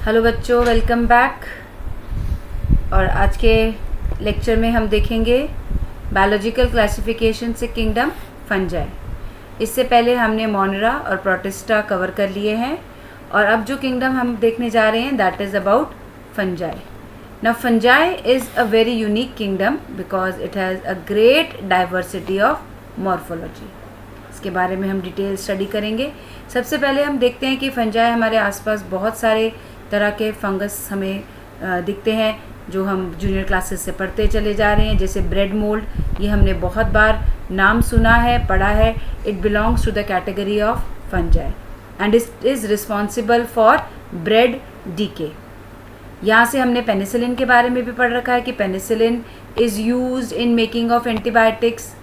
Hello बच्चों, welcome back. और आज के लेक्चर में हम देखेंगे बायोलॉजिकल क्लासिफिकेशन से किंगडम फंजाई। इससे पहले हमने मोनेरा और प्रोटिस्टा कवर कर लिए हैं और अब जो किंगडम हम देखने जा रहे हैं that is about fungi. Now fungi is a very unique kingdom because it has a great diversity of morphology. इसके बारे में हम डिटेल स्टडी करेंगे। सबसे पहले हम देखते हैं कि फंजाई हमारे आसपास बहुत सारे तरह के फंगस हमें दिखते हैं जो हम जूनियर क्लासेस से पढ़ते चले जा रहे हैं। जैसे ब्रेड मोल्ड, ये हमने बहुत बार नाम सुना है, पढ़ा है। It belongs to the category of fungi and it is responsible for bread decay. यहाँ से हमने पेनिसिलिन के बारे में भी पढ़ रखा है कि penicillin is used in making of antibiotics.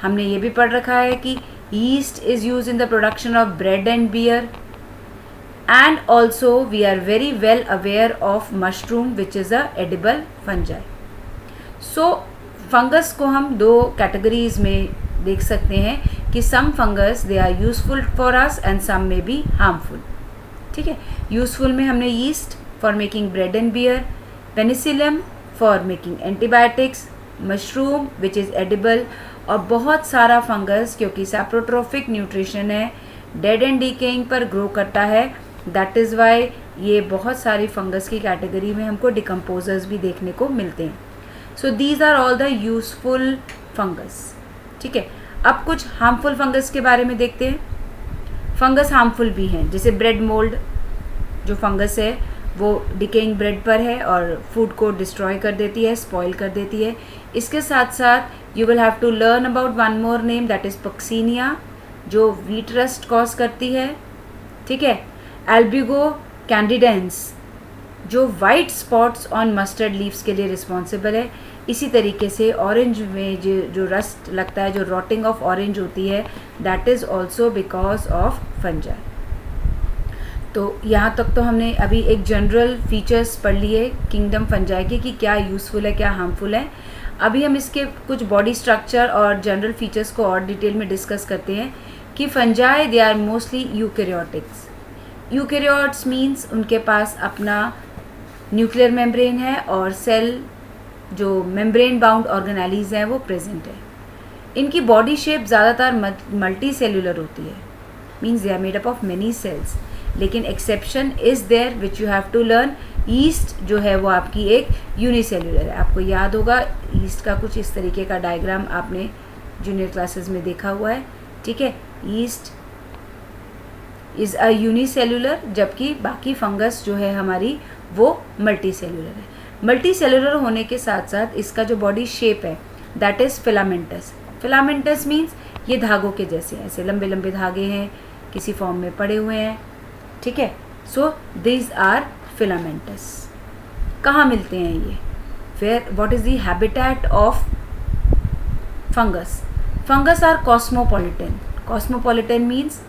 हमने ये भी पढ़ रखा है कि yeast is used in the production of bread and beer, and also we are very well aware of mushroom which is a edible fungi. So fungus को हम दो categories में देख सकते हैं कि some fungus they are useful for us and some may be harmful. ठीक है, useful में हमने yeast for making bread and beer, penicillium for making antibiotics, mushroom which is edible, और बहुत सारा फंगस क्योंकि सैप्रोट्रोफिक न्यूट्रिशन है, डेड एंड डीकेइंग पर ग्रो करता है। दैट इज़ वाई ये बहुत सारी फंगस की कैटेगरी में हमको डिकम्पोजर्स भी देखने को मिलते हैं। So these are all the useful fungus. ठीक है, अब कुछ हार्मफुल फंगस के बारे में देखते हैं। फंगस हार्मफुल भी हैं, जैसे ब्रेड मोल्ड जो फंगस है वो डिकेइंग ब्रेड पर है और फूड को डिस्ट्रॉय कर देती है, स्पॉइल कर देती है। इसके साथ साथ you will have to learn about one more name that is puccinia जो व्हीट रस्ट कॉज करती है। ठीक है, एल्बिगो कैंडिडेंस जो white spots on mustard leaves के लिए रिस्पॉन्सिबल है। इसी तरीके से ऑरेंज में जो रस्ट लगता है, जो रॉटिंग ऑफ ऑरेंज होती है, that is also because of fungi. तो यहाँ तक तो हमने अभी एक जनरल फीचर्स पढ़ लिए किंगडम फंजाई के कि क्या यूज़फुल है, क्या हार्मफुल है। अभी हम इसके कुछ बॉडी स्ट्रक्चर और जनरल फीचर्स को और डिटेल में डिस्कस करते हैं कि fungi they are mostly eukaryotics. Eukaryotes means उनके पास अपना न्यूक्लियर मेम्ब्रेन है और सेल जो मेम्ब्रेन बाउंड ऑर्गेनेलीज हैं वो प्रेजेंट है। इनकी बॉडी शेप ज़्यादातर मल्टी सेलुलर होती है, means they are made up of many cells. लेकिन exception is there which you have to learn. Yeast जो है वो आपकी एक यूनिसेल्युलर है। आपको याद होगा ईस्ट का कुछ इस तरीके का डायग्राम आपने जूनियर क्लासेस में देखा हुआ है। ठीक है, ईस्ट इज़ अ यूनिसेल्युलर, जबकि बाकी फंगस जो है हमारी वो मल्टी सेलुलर है। मल्टी सेलुलर होने के साथ साथ इसका जो बॉडी शेप है that is filamentous. Filamentous means ये धागों के जैसे ऐसे लंबे लंबे धागे हैं, किसी फॉर्म में पड़े हुए हैं। ठीक है, सो दीज आर फिलामेंटस। कहाँ मिलते हैं ये? Where what is the habitat of fungus? Fungus are cosmopolitan. Cosmopolitan means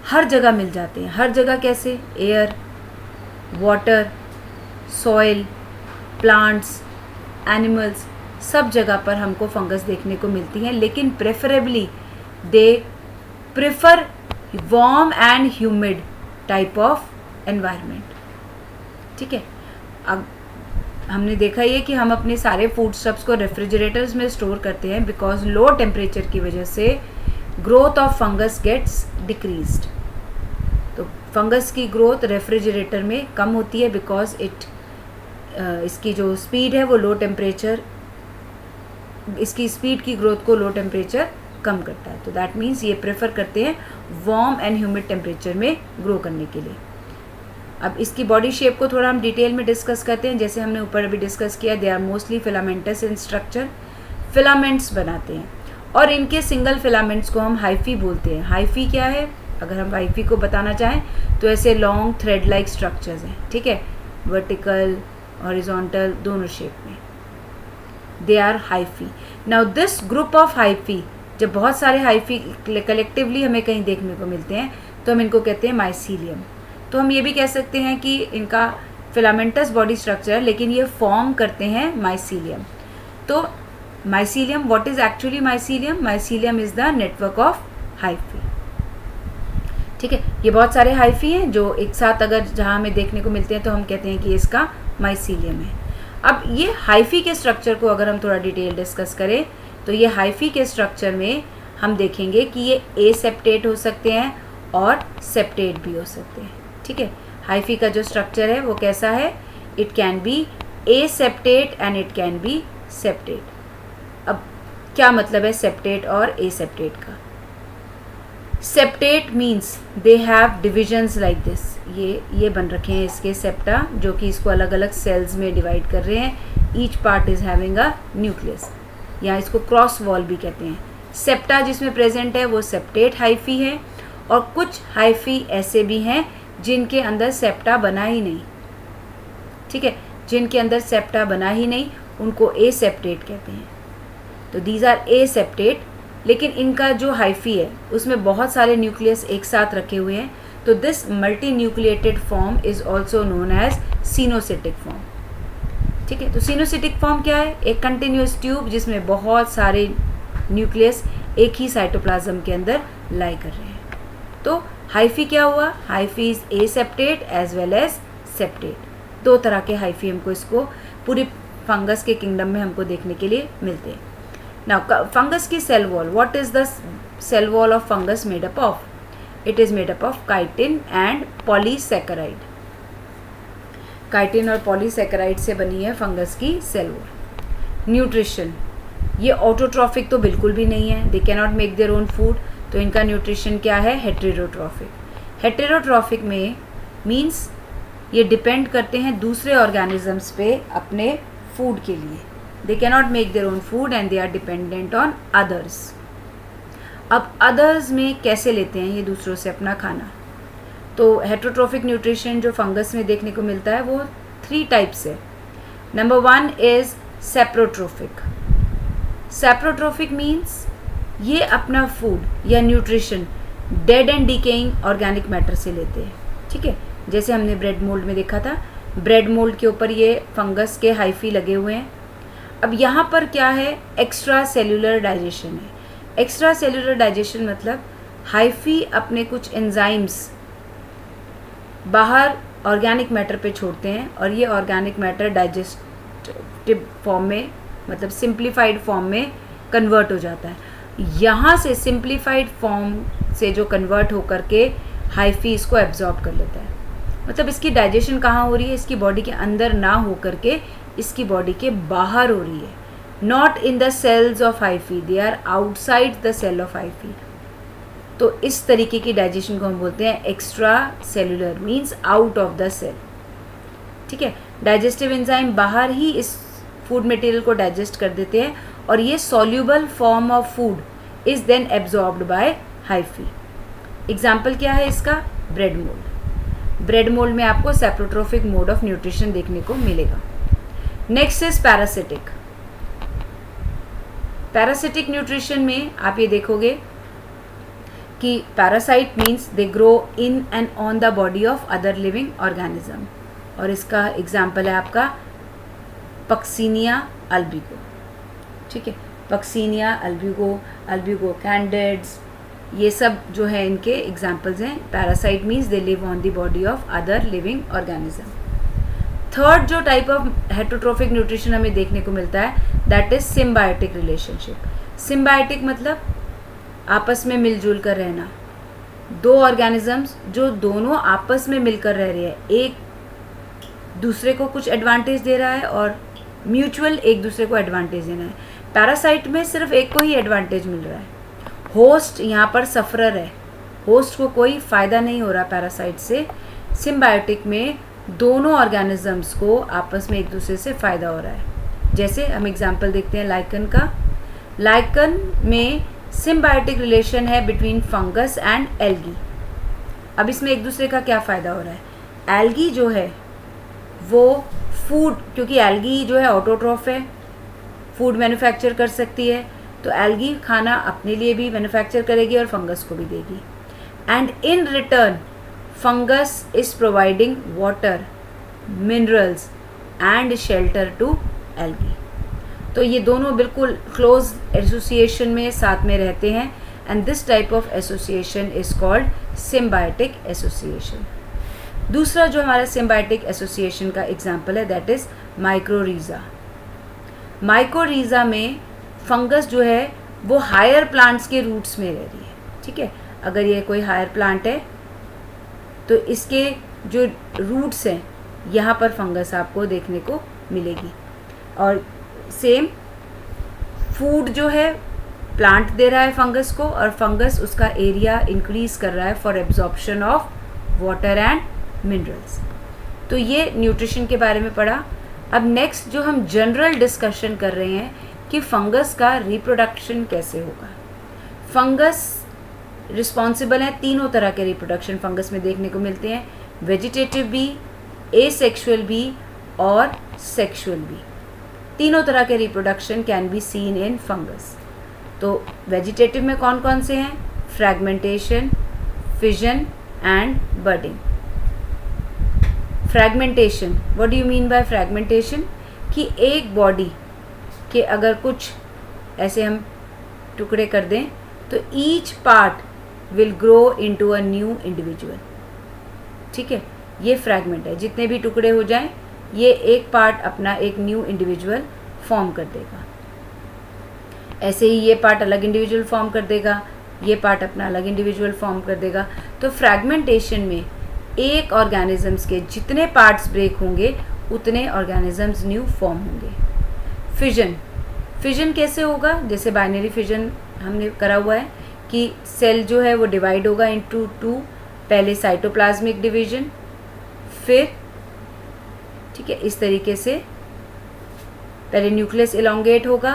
हर जगह मिल जाते हैं। हर जगह कैसे? Air, water, soil, plants, animals, सब जगह पर हमको फंगस देखने को मिलती हैं। लेकिन preferably they prefer warm and humid type of environment. ठीक है, अब हमने देखा ये कि हम अपने सारे फूड स्टफ्स को रेफ्रिजरेटर्स में स्टोर करते हैं बिकॉज लो टेम्परेचर की वजह से growth of fungus gets decreased. तो फंगस की ग्रोथ रेफ्रिजरेटर में कम होती है बिकॉज इसकी जो स्पीड है वो लो टेम्परेचर, इसकी स्पीड की ग्रोथ को लो टेम्परेचर कम करता है। तो दैट मीन्स ये प्रेफर करते हैं वार्म एंड ह्यूमिड टेम्परेचर में ग्रो करने के लिए। अब इसकी बॉडी शेप को थोड़ा हम डिटेल में डिस्कस करते हैं। जैसे हमने ऊपर अभी डिस्कस किया, they are mostly filamentous in structure. Filaments बनाते हैं और इनके सिंगल फिलामेंट्स को हम हाइफी बोलते हैं। हाइफी क्या है? अगर हम हाइफी को बताना चाहें तो ऐसे लॉन्ग थ्रेड लाइक स्ट्रक्चर्स हैं। ठीक है, वर्टिकल, हॉरिजॉन्टल, दोनों शेप में they are hyphae. Now this group of hyphae, जब बहुत सारे हाइफी कलेक्टिवली हमें कहीं देखने को मिलते हैं तो हम इनको कहते हैं माइसीलियम। तो हम ये भी कह सकते हैं कि इनका फिलामेंटस बॉडी स्ट्रक्चर, लेकिन ये फॉर्म करते हैं माइसीलियम। तो mycelium, what is actually mycelium? Mycelium is the network of hyphae. ठीक है, ये बहुत सारे हाइफी हैं जो एक साथ अगर जहाँ हमें देखने को मिलते हैं तो हम कहते हैं कि इसका माइसीलियम है। अब ये हाइफी के स्ट्रक्चर को अगर हम थोड़ा डिटेल डिस्कस करें तो ये हाइफी के स्ट्रक्चर में हम देखेंगे कि ये एसेप्टेट हो सकते हैं और सेप्टेट भी हो सकते हैं। ठीक है, हाइफी का जो स्ट्रक्चर है वो कैसा है, it can be aseptate and it can be septate. अब क्या मतलब है सेप्टेट और एसेप्टेट का? Septate means they have divisions like this, ये बन रखे हैं इसके सेप्टा, जो कि इसको अलग अलग सेल्स में डिवाइड कर रहे हैं। Each part is having a nucleus, या इसको क्रॉस वॉल भी कहते हैं। सेप्टा जिसमें प्रेजेंट है वो सेप्टेट हाइफी है, और कुछ हाइफी ऐसे भी हैं जिनके अंदर सेप्टा बना ही नहीं। ठीक है, जिनके अंदर सेप्टा बना ही नहीं उनको एसेप्टेट कहते हैं। तो दीज आर एसेप्टेट, लेकिन इनका जो हाइफी है उसमें बहुत सारे न्यूक्लियस एक साथ रखे हुए हैं, तो this multi nucleated form is also known as coenocytic form. ठीक है, तो सिनोसिटिक फॉर्म क्या है? एक कंटिन्यूस ट्यूब जिसमें बहुत सारे न्यूक्लियस एक ही साइटोप्लाज्म के अंदर लाई कर रहे हैं। तो हाइफी क्या हुआ? Hyphae is aseptate as well as septate. दो तरह के हाइफी हमको इसको पूरी फंगस के किंगडम में हमको देखने के लिए मिलते हैं। नाउ फंगस की cell wall, what is the cell wall of fungus made up of? It is made up of chitin and polysaccharide. Chitin और पॉलीसैकेराइड से बनी है फंगस की सेल वॉल। न्यूट्रिशन, ये ऑटोट्रॉफिक तो बिल्कुल भी नहीं है, they cannot make their own food, तो इनका न्यूट्रिशन क्या है? हेटेरोट्रॉफिक। हेटेरोट्रॉफिक में मीन्स ये डिपेंड करते हैं दूसरे ऑर्गेनिजम्स पे अपने फूड के लिए। They cannot make their own food and they are dependent on others. अब अदर्स में कैसे लेते हैं ये दूसरों से अपना खाना? तो हेटेरोट्रॉफिक न्यूट्रिशन जो फंगस में देखने को मिलता है वो 3 टाइप्स है। Number 1 is saprotrophic. Saprotrophic means ये अपना फूड या nutrition dead and decaying organic matter से लेते हैं। ठीक है, जैसे हमने ब्रेड मोल्ड में देखा था, ब्रेड मोल्ड के ऊपर ये फंगस के हाइफी लगे हुए हैं। अब यहाँ पर क्या है? एक्स्ट्रा सेल्यूलर डाइजेशन है। एक्स्ट्रा सेल्यूलर डाइजेशन मतलब हाइफी अपने कुछ एंजाइम्स बाहर ऑर्गेनिक मैटर पे छोड़ते हैं और ये ऑर्गेनिक मैटर डाइजेस्टिव फॉर्म में, मतलब सिंप्लीफाइड फॉर्म में कन्वर्ट हो जाता है। यहाँ से सिंप्लीफाइड फॉर्म से जो कन्वर्ट होकर के हाइफी इसको एब्जॉर्ब कर लेता है। मतलब इसकी डाइजेशन कहाँ हो रही है? इसकी बॉडी के अंदर ना हो करके इसकी बॉडी के बाहर हो रही है। Not in the cells of hyphae, they are outside the cell of hyphae. तो इस तरीके की डाइजेशन को हम बोलते हैं extracellular, means out of the cell. ठीक है, डाइजेस्टिव एंजाइम बाहर ही इस फूड मटेरियल को डाइजेस्ट कर देते हैं और ये soluble form of food is then absorbed by hyphae. Example क्या है इसका? Bread mould. ब्रेड मोल्ड में आपको सेप्रोट्रोफिक मोड ऑफ न्यूट्रिशन देखने को मिलेगा। Next is parasitic. Parasitic nutrition में आप ये देखोगे कि parasite means they grow in and on the body of other living organism, और इसका एग्जाम्पल है आपका पक्सीनिया अल्बिगो। ठीक है, पक्सीनिया अल्बिगो, अल्बिगो कैंडिड्स, ये सब जो है इनके एग्जाम्पल्स हैं। Parasite means they live on the body of other living organism. Third जो टाइप ऑफ हेटेरोट्रॉफिक न्यूट्रिशन हमें देखने को मिलता है that is symbiotic relationship. Symbiotic मतलब आपस में मिलजुल कर रहना। दो ऑर्गेनिजम्स जो दोनों आपस में मिलकर रह रहे हैं, एक दूसरे को कुछ एडवांटेज दे रहा है और म्यूचुअल एक दूसरे को एडवांटेज देना है। पैरासाइट में सिर्फ एक को ही एडवांटेज मिल रहा है, होस्ट यहाँ पर सफरर है, होस्ट को कोई फ़ायदा नहीं हो रहा पैरासाइट से। सिम्बायोटिक में दोनों ऑर्गेनिजम्स को आपस में एक दूसरे से फ़ायदा हो रहा है। जैसे हम एग्जांपल देखते हैं लाइकन का। लाइकन में सिम्बायोटिक रिलेशन है बिटवीन फंगस एंड एल्गी। अब इसमें एक दूसरे का क्या फ़ायदा हो रहा है? एल्गी जो है वो फूड, क्योंकि एल्गी जो है ऑटोट्रॉफ है, फूड मैन्युफैक्चर कर सकती है, तो एल्गी खाना अपने लिए भी मैन्युफैक्चर करेगी और फंगस को भी देगी। And in return fungus is providing water, minerals and shelter to algae. तो ये दोनों बिल्कुल क्लोज एसोसिएशन में साथ में रहते हैं। and this type of association is called symbiotic association. दूसरा जो हमारा symbiotic association का एग्जाम्पल है दैट इज़ माइक्रोरीजा. माइक्रोरीजा में फंगस जो है वो हायर प्लांट्स के रूट्स में रह रही है. ठीक है, अगर ये कोई हायर प्लांट है तो इसके जो रूट्स हैं यहाँ पर फंगस आपको देखने को मिलेगी. और सेम फूड जो है प्लांट दे रहा है फंगस को, और फंगस उसका एरिया इंक्रीज कर रहा है for absorption of water and minerals. तो ये न्यूट्रिशन के बारे में पढ़ा. अब नेक्स्ट जो हम जनरल डिस्कशन कर रहे हैं कि फंगस का रिप्रोडक्शन कैसे होगा. फंगस रिस्पॉन्सिबल हैं, तीनों तरह के रिप्रोडक्शन फंगस में देखने को मिलते हैं. वेजिटेटिव भी, एसेक्सुअल भी और सेक्सुअल भी. तीनों तरह के reproduction can be seen in fungus. तो वेजिटेटिव में कौन कौन से हैं? Fragmentation, fission and budding. Fragmentation, what do you mean by fragmentation? कि एक बॉडी के अगर कुछ ऐसे हम टुकड़े कर दें तो each part will grow into a new individual. ठीक है, ये फ्रैगमेंट है. जितने भी टुकड़े हो जाएं ये एक पार्ट अपना एक न्यू इंडिविजुअल फॉर्म कर देगा. ऐसे ही ये पार्ट अलग इंडिविजुअल फॉर्म कर देगा, ये पार्ट अपना अलग इंडिविजुअल फॉर्म कर देगा. तो फ्रैगमेंटेशन में एक ऑर्गेनिजम्स के जितने पार्ट्स ब्रेक होंगे उतने ऑर्गेनिजम्स न्यू फॉर्म होंगे. फिजन, फिजन कैसे होगा? जैसे बाइनरी फिजन हमने करा हुआ है कि सेल जो है वो डिवाइड होगा इनटू टू. पहले साइटोप्लाज्मिक डिवीजन, फिर ठीक है इस तरीके से पहले न्यूक्लियस इलोंगेट होगा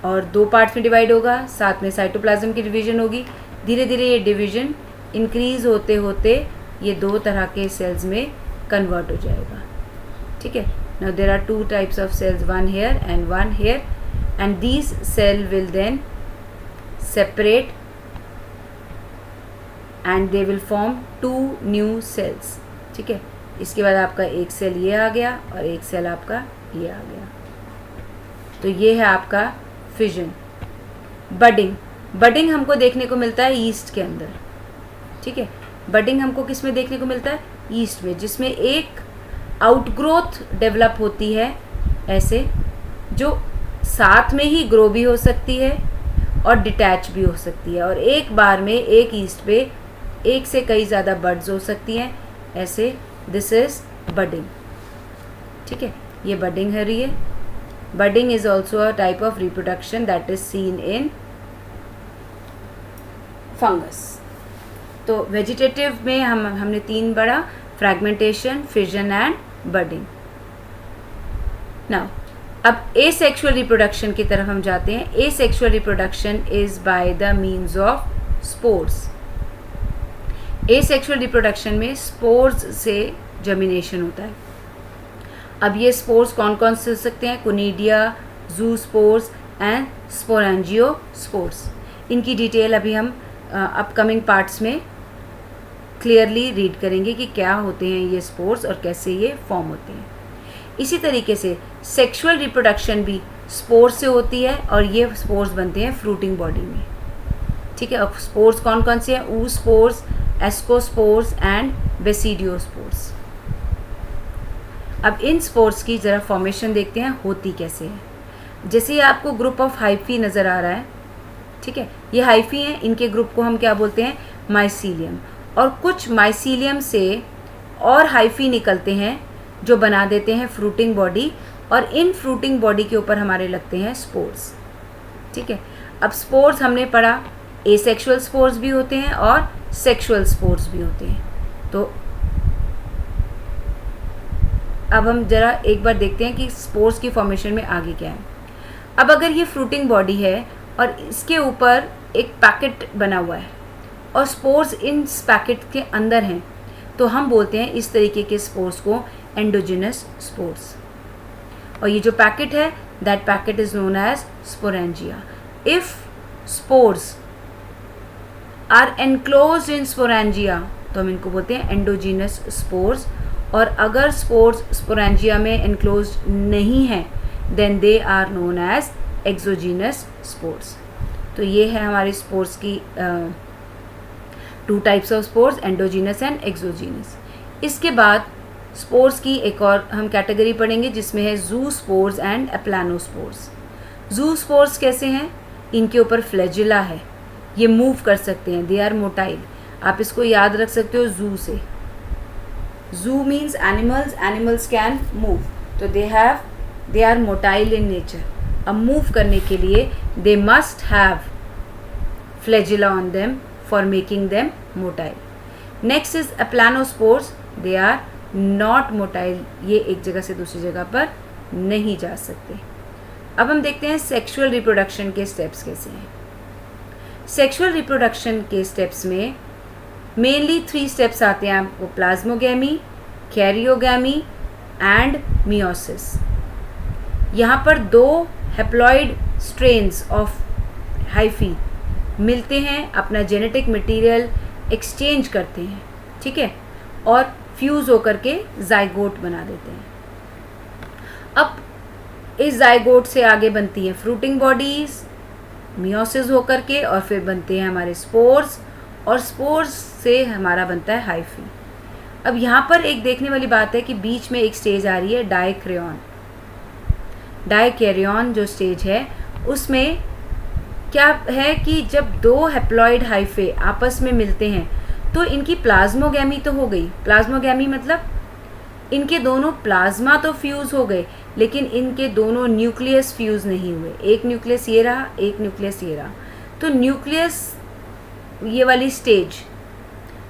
और दो पार्ट्स में डिवाइड होगा, साथ में साइटोप्लाज्म की डिवीजन होगी. धीरे धीरे ये डिवीजन इंक्रीज होते होते ये दो तरह के सेल्स में कन्वर्ट हो जाएगा. ठीक है, now there are two types of cells, one here and one here, and these cell will then separate and they will form two new cells. ठीक है, इसके बाद आपका एक सेल ये आ गया और एक सेल आपका ये आ गया. तो ये है आपका फिजन. बडिंग, बडिंग हमको देखने को मिलता है ईस्ट के अंदर. ठीक है, बडिंग हमको किस में देखने को मिलता है? ईस्ट में, जिसमें एक आउटग्रोथ डेवलप होती है ऐसे, जो साथ में ही ग्रो भी हो सकती है और डिटैच भी हो सकती है. और एक बार में एक ईस्ट पे एक से कई ज़्यादा बड्स हो सकती हैं ऐसे. This is budding. ठीक है, ये बडिंग है रही है. Budding is also a type of reproduction that is seen in fungus. तो वेजिटेटिव में हमने तीन पढ़ा, fragmentation, fission and budding. Now अब एसेक्सुअल रिप्रोडक्शन की तरफ हम जाते हैं. Asexual reproduction is by the means of spores. Asexual reproduction में स्पोर्स से जर्मिनेशन होता है. अब ये स्पोर्स कौन कौन से हो सकते हैं? Conidia, zoospores and sporangiospores. इनकी डिटेल अभी हम अपकमिंग पार्ट्स में क्लियरली रीड करेंगे कि क्या होते हैं ये स्पोर्स और कैसे ये फॉर्म होते हैं. इसी तरीके से सेक्सुअल रिप्रोडक्शन भी स्पोर्स से होती है और ये स्पोर्स बनते हैं फ्रूटिंग बॉडी में. ठीक है, अब स्पोर्स कौन कौन से हैं? oospores, ascospores and basidiospores. अब इन स्पोर्स की ज़रा फॉर्मेशन देखते हैं होती कैसे है. जैसे ये आपको ग्रुप ऑफ हाइफी नज़र आ रहा है. ठीक है, ये हाइफी हैं, इनके ग्रुप को हम क्या बोलते हैं? माइसीलियम. और कुछ माइसीलियम से और हाइफी निकलते हैं जो बना देते हैं फ्रूटिंग बॉडी, और इन फ्रूटिंग बॉडी के ऊपर हमारे लगते हैं स्पोर्स. ठीक है, अब स्पोर्स हमने पढ़ा, एसेक्सुअल स्पोर्स भी होते हैं और सेक्सुअल स्पोर्स भी होते हैं. तो अब हम ज़रा एक बार देखते हैं कि स्पोर्स की फॉर्मेशन में आगे क्या है. अब अगर ये फ्रूटिंग बॉडी है और इसके ऊपर एक पैकेट बना हुआ है और स्पोर्स इन पैकेट के अंदर हैं, तो हम बोलते हैं इस तरीके के स्पोर्स को एंडोजिनस स्पोर्स. और ये जो पैकेट है, that packet is known as sporangia. If spores are enclosed in sporangia तो हम इनको बोलते हैं एंडोजिनस स्पोर्स. और अगर स्पोर्स स्पोरेंजिया में एनक्लोज्ड नहीं है then they are known as exogenous spores. तो ये है हमारे स्पोर्स की 2 types of spores, endogenous and exogenous. इसके बाद स्पोर्स की एक और हम कैटेगरी पढ़ेंगे जिसमें है जू स्पोर्स एंड एप्लानोस्पोर्स। जू स्पोर्स कैसे हैं? इनके ऊपर फ्लैजिला है, ये मूव कर सकते हैं, दे आर मोटाइल। आप इसको याद रख सकते हो जू से। Zoo means animals, animals can move, तो they are motile in nature. अब मूव करने के लिए they must have flagella on them for making them motile. Next is aplanospores, they are not motile, ये एक जगह से दूसरी जगह पर नहीं जा सकते। अब हम देखते हैं सेक्सुअल रिप्रोडक्शन के स्टेप्स कैसे हैं। सेक्सुअल रिप्रोडक्शन के स्टेप्स में मेनली 3 स्टेप्स आते हैं आपको, प्लाज्मोगैमी, कैरियोगैमी एंड मियोसिस। यहाँ पर 2 हैप्लॉइड स्ट्रेन्स ऑफ हाइफी मिलते हैं, अपना जेनेटिक मटेरियल एक्सचेंज करते हैं, ठीक है, और फ्यूज़ होकर के जाइगोट बना देते हैं। अब इस जाइगोट से आगे बनती हैं फ्रूटिंग बॉडीज़, मियोसिस होकर के, और फिर बनते हैं हमारे स्पोर्स, और स्पोर्स से हमारा बनता है हाइफी। अब यहाँ पर एक देखने वाली बात है कि बीच में एक स्टेज आ रही है डाइक्रेयन। डाइकैरियन जो स्टेज है उसमें क्या है कि जब 2 हैप्लॉइड हाइफे आपस में मिलते हैं तो इनकी प्लाज्मोगैमी तो हो गई। प्लाज्मोगैमी मतलब इनके दोनों प्लाज्मा तो फ्यूज़ हो गए, लेकिन इनके दोनों न्यूक्लियस फ्यूज़ नहीं हुए। एक न्यूक्लियस ये रहा, एक न्यूक्लियस ये रहा। तो न्यूक्लियस ये वाली स्टेज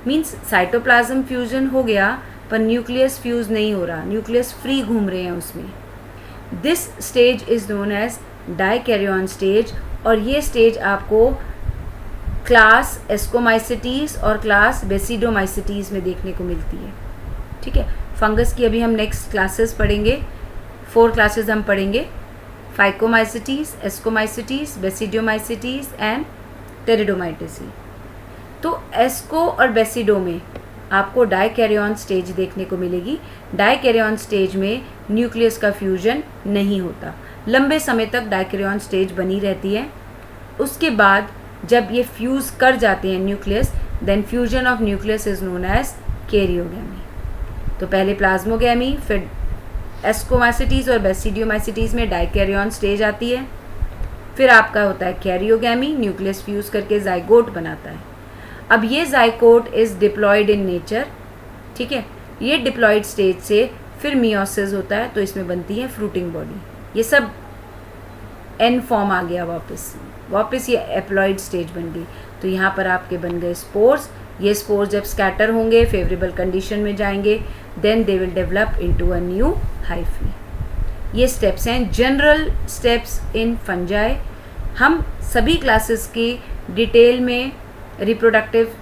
मीन्स साइटोप्लाज्म फ्यूजन हो गया पर न्यूक्लियस फ्यूज़ नहीं हो रहा, न्यूक्लियस फ्री घूम रहे हैं उसमें। This stage is known as dikaryon stage, और ये स्टेज आपको क्लास एस्कोमाइसिटीज़ और क्लास बेसिडोमाइसिटीज़ में देखने को मिलती है, ठीक है। फंगस की अभी हम नेक्स्ट क्लासेस पढ़ेंगे, 4 क्लासेस हम पढ़ेंगे, फाइकोमाइसिटीज़, एस्कोमाइसिटीज़, बेसिडोमाइसिटीज़ एंड टेरिडोमाइटिसी। तो एस्को और बेसिडो में आपको डाइकैरियन स्टेज देखने को मिलेगी। डाइकैरियन स्टेज में न्यूक्लियस का फ्यूजन नहीं होता, लंबे समय तक डाइकैरियन स्टेज बनी रहती है। उसके बाद जब ये फ्यूज़ कर जाते हैं nucleus, then fusion of nucleus is known as karyogamy. तो पहले प्लाज्मोगैमी, फिर एस्कोमाइसिटीज़ और बेसिडियोमाइसिटीज़ में डाइकैरियन स्टेज आती है, फिर आपका होता है कैरियोगैमी, न्यूक्लियस फ्यूज़ करके जाइगोट बनाता है। अब ये zygote is diploid in nature, ठीक है। ये डिप्लॉयड स्टेज से फिर मियोसिस होता है, तो इसमें बनती है फ्रूटिंग बॉडी। ये सब एन फॉर्म आ गया, वापस ये एप्लॉयड स्टेज बन गई। तो यहाँ पर आपके बन गए स्पोर्स। ये स्पोर्स जब स्कैटर होंगे, फेवरेबल कंडीशन में जाएंगे, then they will develop into a new hyphae. ये स्टेप्स हैं, जनरल स्टेप्स इन फंजाई। हम सभी क्लासेस की डिटेल में रिप्रोडक्टिव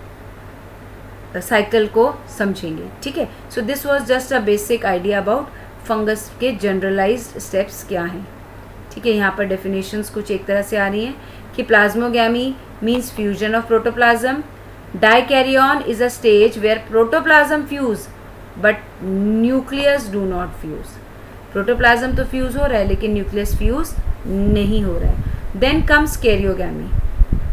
साइकिल को समझेंगे, ठीक है। सो this was just a basic idea about fungus के जनरलाइज्ड स्टेप्स क्या हैं, ठीक है। यहाँ पर डेफिनेशंस कुछ एक तरह से आ रही हैं कि plasmogamy means fusion of protoplasm, dikaryon is a stage where protoplasm fuse but nucleus do not fuse. Protoplasm तो फ्यूज हो रहा है लेकिन न्यूक्लियस फ्यूज नहीं हो रहा है। Then comes karyogamy.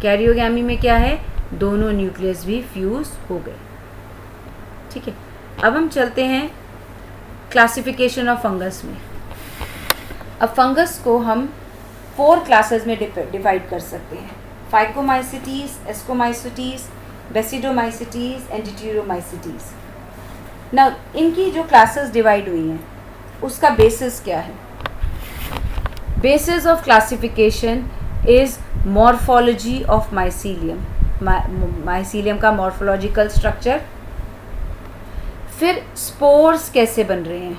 कैरियोगैमी में क्या है, दोनों न्यूक्लियस भी फ्यूज हो गए, ठीक है। अब हम चलते हैं क्लासिफिकेशन ऑफ फंगस में। अब फंगस को हम 4 क्लासेस में डिवाइड कर सकते हैं, फाइकोमाइसिटीज़, एस्कोमाइसिटीज़, बेसिडोमाइसिटीज़ एंड डिट्यूरोमाइसिटीज़। ना इनकी जो क्लासेस डिवाइड हुई हैं उसका बेसिस क्या है? Basis of classification is morphology of mycelium, mycelium का मॉर्फोलॉजिकल स्ट्रक्चर, फिर स्पोर्स कैसे बन रहे हैं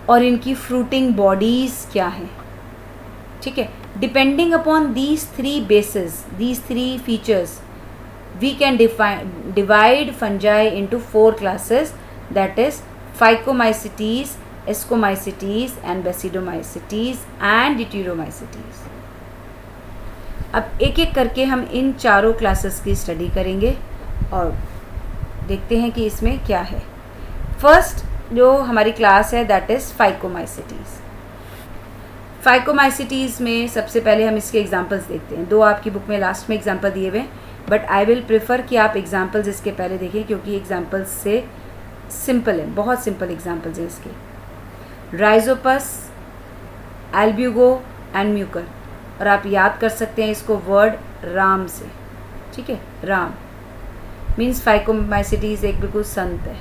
और इनकी फ्रूटिंग बॉडीज़ क्या हैं, ठीक है। Depending upon these 3 basis, these 3 features, we can divide fungi into 4 classes, that is Phycomycetes, Ascomycetes and Basidomycetes and Deuteromycetes। अब एक एक करके हम इन चारों क्लासेस की स्टडी करेंगे और देखते हैं कि इसमें क्या है। फर्स्ट जो हमारी क्लास है दैट इज़ Phycomycetes। फाइकोमाइसिटीज़ में सबसे पहले हम इसके एग्जांपल्स देखते हैं। 2 आपकी बुक में लास्ट में एग्जांपल दिए हुए हैं, बट आई विल प्रेफर कि आप एग्जांपल्स इसके पहले देखें, क्योंकि एग्जांपल्स से सिंपल है, बहुत सिंपल एग्जांपल्स हैं इसके। राइजोपस, एल्ब्यूगो एंड म्यूकर, और आप याद कर सकते हैं इसको वर्ड राम से, ठीक है। राम मीन्स फाइकोमाइसिटीज़ एक बिल्कुल संत है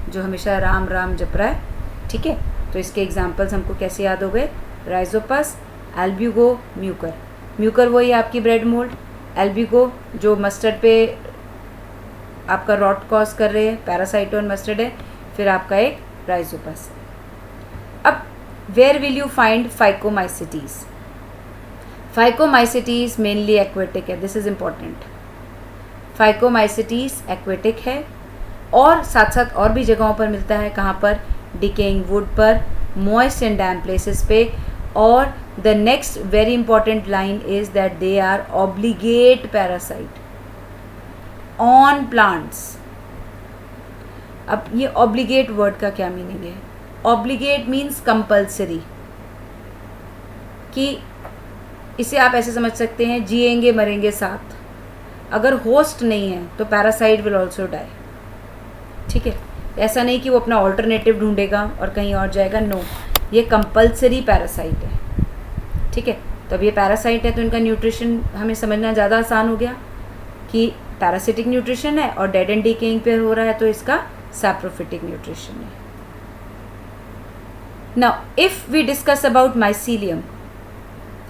जो हमेशा राम राम जप रहा है, ठीक है। तो इसके एग्जांपल्स हमको कैसे याद हो गए? Rhizopus, Albugo, Mucor. म्यूकर वही आपकी ब्रेड मोल्ड, एल्ब्यूगो जो मस्टर्ड पे आपका रॉट कॉज कर रहे हैं, पैरासाइट और मस्टर्ड है, फिर आपका एक राइजोपस। अब where will you find Phycomycetes? Phycomycetes mainly aquatic है, this is important. Phycomycetes aquatic है और साथ साथ और भी जगहों पर मिलता है। कहाँ पर? डिकेइंग वुड पर, मॉइस्ट एंड डैम्प प्लेसेस पे। और the next very important line is that they are obligate parasite on plants. अब ये ऑब्लिगेट वर्ड का क्या मीनिंग है? ऑब्लिगेट मीन्स कंपल्सरी, कि इसे आप ऐसे समझ सकते हैं जिएंगे मरेंगे साथ। अगर होस्ट नहीं है तो पैरासाइट विल ऑल्सो डाई, ठीक है। ऐसा नहीं कि वो अपना ऑल्टरनेटिव ढूंढेगा और कहीं और जाएगा, नो, ये कंपल्सरी पैरासाइट है, ठीक है। तो अब ये पैरासाइट है तो इनका न्यूट्रिशन हमें समझना ज़्यादा आसान हो गया कि पैरासिटिक न्यूट्रिशन है और डेड एंड डिकेइंग पे हो रहा है तो इसका सैप्रोफिटिक न्यूट्रिशन है। Now if we discuss about mycelium,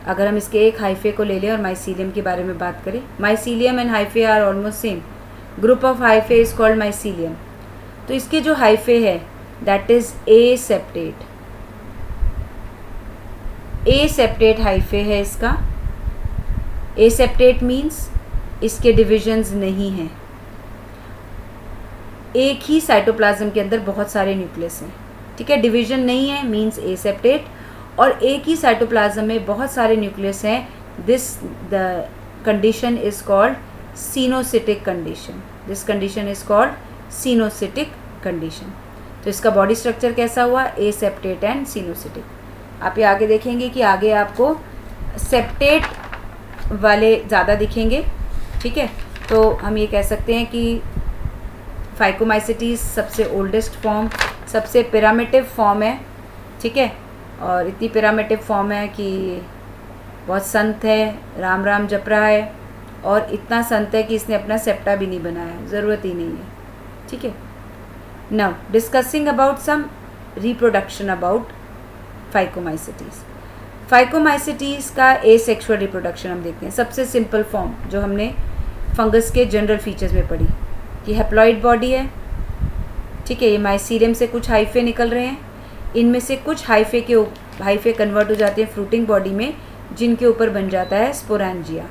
अगर हम इसके एक हाइफे को ले लें और माइसीलियम के बारे में बात करें, mycelium and hyphae are almost same. Group of hyphae is called mycelium. तो इसके जो हाइफे है that is aseptate, aseptate hyphae है इसका। ए सेप्टेट मीन्स इसके डिविजन्स नहीं हैं, एक ही साइटोप्लाज्म के अंदर बहुत सारे न्यूक्लियस हैं, ठीक है। डिवीजन नहीं है मीन्स ए सेप्टेट, और एक ही साइटोप्लाज्म में बहुत सारे न्यूक्लियस हैं। This the condition is called coenocytic condition. This condition is called coenocytic condition. तो इसका बॉडी स्ट्रक्चर कैसा हुआ? ए सेप्टेट एंड सीनोसिटिक। आप ये आगे देखेंगे कि आगे आपको सेप्टेट वाले ज़्यादा दिखेंगे, ठीक है। तो हम ये कह सकते हैं कि फाइकोमाइसिटीज़ सबसे ओल्डेस्ट फॉर्म, सबसे पिरामिटिव फॉर्म है, ठीक है। और इतनी पिरामिटिव फॉर्म है कि बहुत संत है, राम राम जप रहा है, और इतना संत है कि इसने अपना सेप्टा भी नहीं बनाया, ज़रूरत ही नहीं है, ठीक है। Now discussing about some reproduction about Phycomycetes. Phycomycetes का एसेक्सुअल रिप्रोडक्शन हम देखते हैं। सबसे सिंपल फॉर्म जो हमने फंगस के जनरल फीचर्स में पढ़ी कि हैप्लॉइड बॉडी है, ठीक है। ये माइसीलियम से कुछ हाइफे निकल रहे हैं, इनमें से कुछ हाइफे कन्वर्ट हो जाते हैं फ्रूटिंग बॉडी में, जिनके ऊपर बन जाता है स्पोरेंजिया।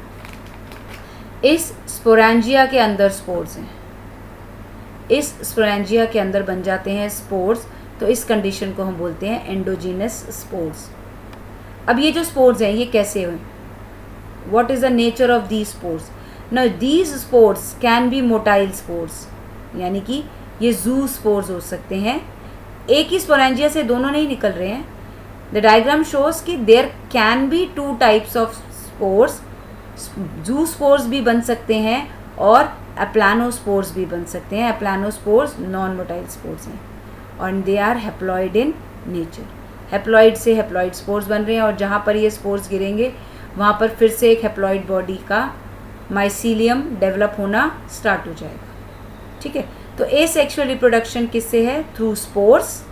इस स्पोरेंजिया के अंदर स्पोर्स हैं, इस स्पोरेंजिया के अंदर बन जाते हैं स्पोर्स। तो इस कंडीशन को हम बोलते हैं एंडोजीनस स्पोर्स। अब ये जो स्पोर्स हैं ये कैसे हुए? What is the nature of these spores? Now these spores can be motile spores, यानी कि ये जू स्पोर्स हो सकते हैं। एक ही स्पोरेंजिया से दोनों नहीं निकल रहे हैं। द डायग्राम शोज कि there can be 2 types of spores. Zoospores भी बन सकते हैं और एप्लानोस्पोर्स भी बन सकते हैं। एप्लानोस्पोर्स नॉन मोटाइल स्पोर्स हैं और they are haploid in nature. Haploid से हैप्लॉइड स्पोर्स बन रहे हैं और जहाँ पर ये स्पोर्स गिरेंगे वहाँ पर फिर से एक हैप्लॉइड बॉडी का माइसीलियम डेवलप होना स्टार्ट हो जाएगा, ठीक है। तो एसेक्सुअल रिप्रोडक्शन किससे है? Through spores.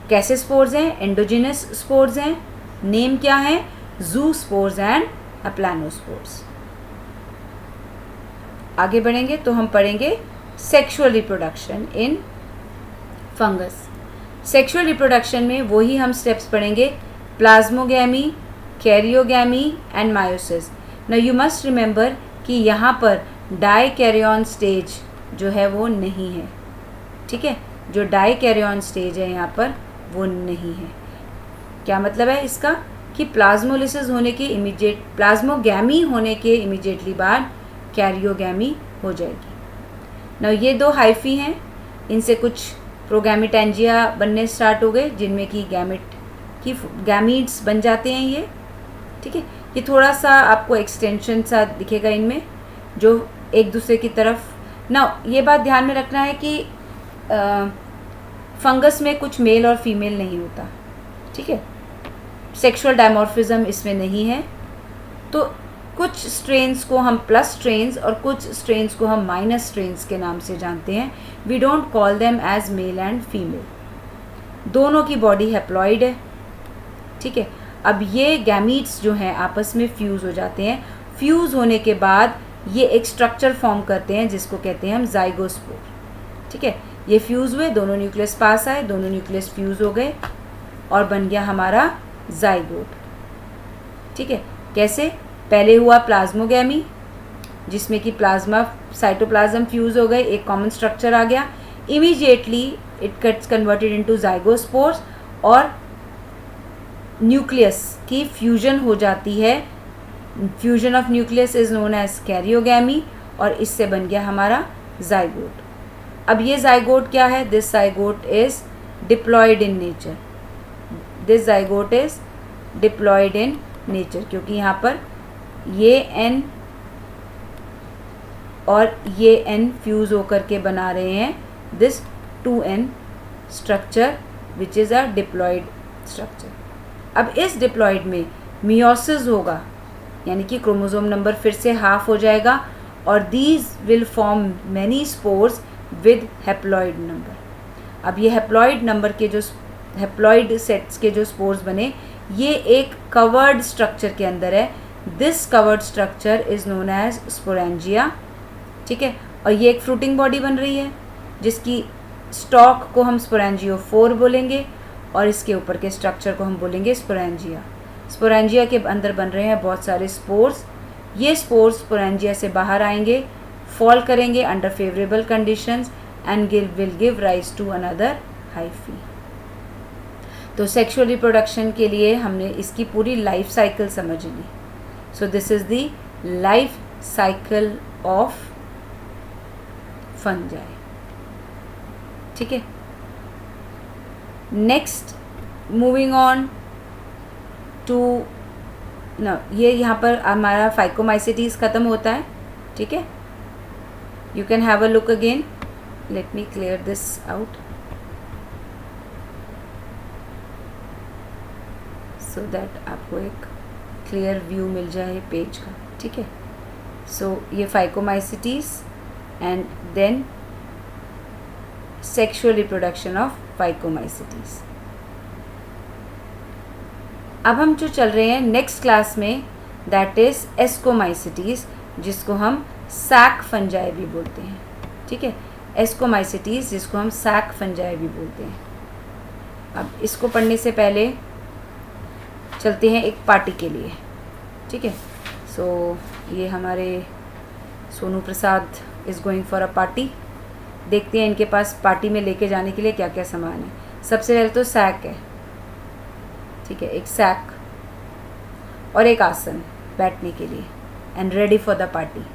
कैसे स्पोर्स हैं? एंडोजिनस स्पोर्स हैं। नेम क्या है? जू स्पोर्स एंड एप्लानोस्पोर्स। आगे बढ़ेंगे तो हम पढ़ेंगे sexual reproduction in fungus. Sexual reproduction में वही हम स्टेप्स पढ़ेंगे, plasmogamy, karyogamy and meiosis. Now you must remember कि यहाँ पर डाइकैरियन स्टेज जो है वो नहीं है, ठीक है। जो डाइकैरियन स्टेज है यहाँ पर वो नहीं है। क्या मतलब है इसका? कि प्लाज्मोलिसिस होने के प्लाज्मोगैमी होने के इमीडिएटली बाद कैरियोगैमी हो जाएगी। नाउ ये 2 हाइफी हैं, इनसे कुछ प्रोगैमिटेंजिया बनने स्टार्ट हो गए जिनमें कि गैमेट कि गैमीट्स बन जाते हैं ये, ठीक है। ये थोड़ा सा आपको एक्सटेंशन सा दिखेगा इनमें, जो एक दूसरे की तरफ ना। ये बात ध्यान में रखना है कि फंगस में कुछ मेल और फीमेल नहीं होता, ठीक है। सेक्सुअल डायमॉर्फिज्म इसमें नहीं है। तो कुछ स्ट्रेन्स को हम प्लस स्ट्रेन्स और कुछ स्ट्रेन्स को हम माइनस स्ट्रेन्स के नाम से जानते हैं। We don't call them as male and female. दोनों की बॉडी हैप्लॉइड है, ठीक है। अब ये गैमीट्स जो हैं आपस में फ्यूज़ हो जाते हैं। फ्यूज़ होने के बाद ये एक स्ट्रक्चर फॉर्म करते हैं जिसको कहते हैं हम जाइगोस्पोर, ठीक है। ये फ्यूज़ हुए, दोनों न्यूक्लियस पास आए, दोनों न्यूक्लियस फ्यूज़ हो गए और बन गया हमारा जाइगोट, ठीक है। कैसे? पहले हुआ प्लाज्मोगैमी, जिसमें कि प्लाज्मा साइटोप्लाज्म फ्यूज़ हो गए, एक कॉमन स्ट्रक्चर आ गया। Immediately it gets converted into zygospores और न्यूक्लियस की फ्यूजन हो जाती है। Fusion of nucleus is known as karyogamy और इससे बन गया हमारा जाइगोट। अब ये जाइगोट क्या है? This zygote is diploid in nature. This zygote is diploid in nature, क्योंकि यहाँ पर ये एन और ये एन फ्यूज़ होकर के बना रहे हैं this 2n structure which is a diploid structure. अब इस डिप्लॉयड में मियोसिस होगा, यानी कि क्रोमोसोम नंबर फिर से हाफ हो जाएगा और these will form many spores with haploid number. अब ये हैप्लॉयड नंबर के जो हैप्लॉयड सेट्स के जो स्पोर्स बने, ये एक कवर्ड स्ट्रक्चर के अंदर है। This covered structure is known as sporangia, ठीक है। और ये एक फ्रूटिंग बॉडी बन रही है जिसकी स्टॉक को हम स्पोरेंजियोफोर बोलेंगे और इसके ऊपर के स्ट्रक्चर को हम बोलेंगे स्पोरेंजिया। स्पोरेंजिया के अंदर बन रहे हैं बहुत सारे स्पोर्स। ये स्पोर्स स्पोरेंजिया से बाहर आएंगे, फॉल करेंगे under favourable conditions and will give rise to another hyphae. तो सेक्सुअल रिप्रोडक्शन के लिए हमने इसकी पूरी लाइफ साइकिल समझ ली। So this is the life cycle of fungi, ठीक है। नेक्स्ट मूविंग ऑन टू ना, ये यहाँ पर हमारा फाइकोमाइसिटीज ख़त्म होता है, ठीक है। You can have a look again, let me clear this out so that आपको एक क्लियर व्यू मिल जाए पेज का, ठीक है। सो ये phycomycetes and then sexual reproduction of phycomycetes. अब हम जो चल रहे हैं नेक्स्ट क्लास में, दैट इज़ एस्कोमाइसिटीज, जिसको हम सैक फंजाई भी बोलते हैं, ठीक है। एस्कोमाइसिटीज जिसको हम सैक फंजाई भी बोलते हैं। अब इसको पढ़ने से पहले चलते हैं एक पार्टी के लिए, ठीक है। सो ये हमारे Sonu Prasad is going for a party. देखते हैं इनके पास पार्टी में लेके जाने के लिए क्या क्या सामान है। सबसे पहले तो सैक है, ठीक है, एक सैक और एक आसन बैठने के लिए and ready for the party.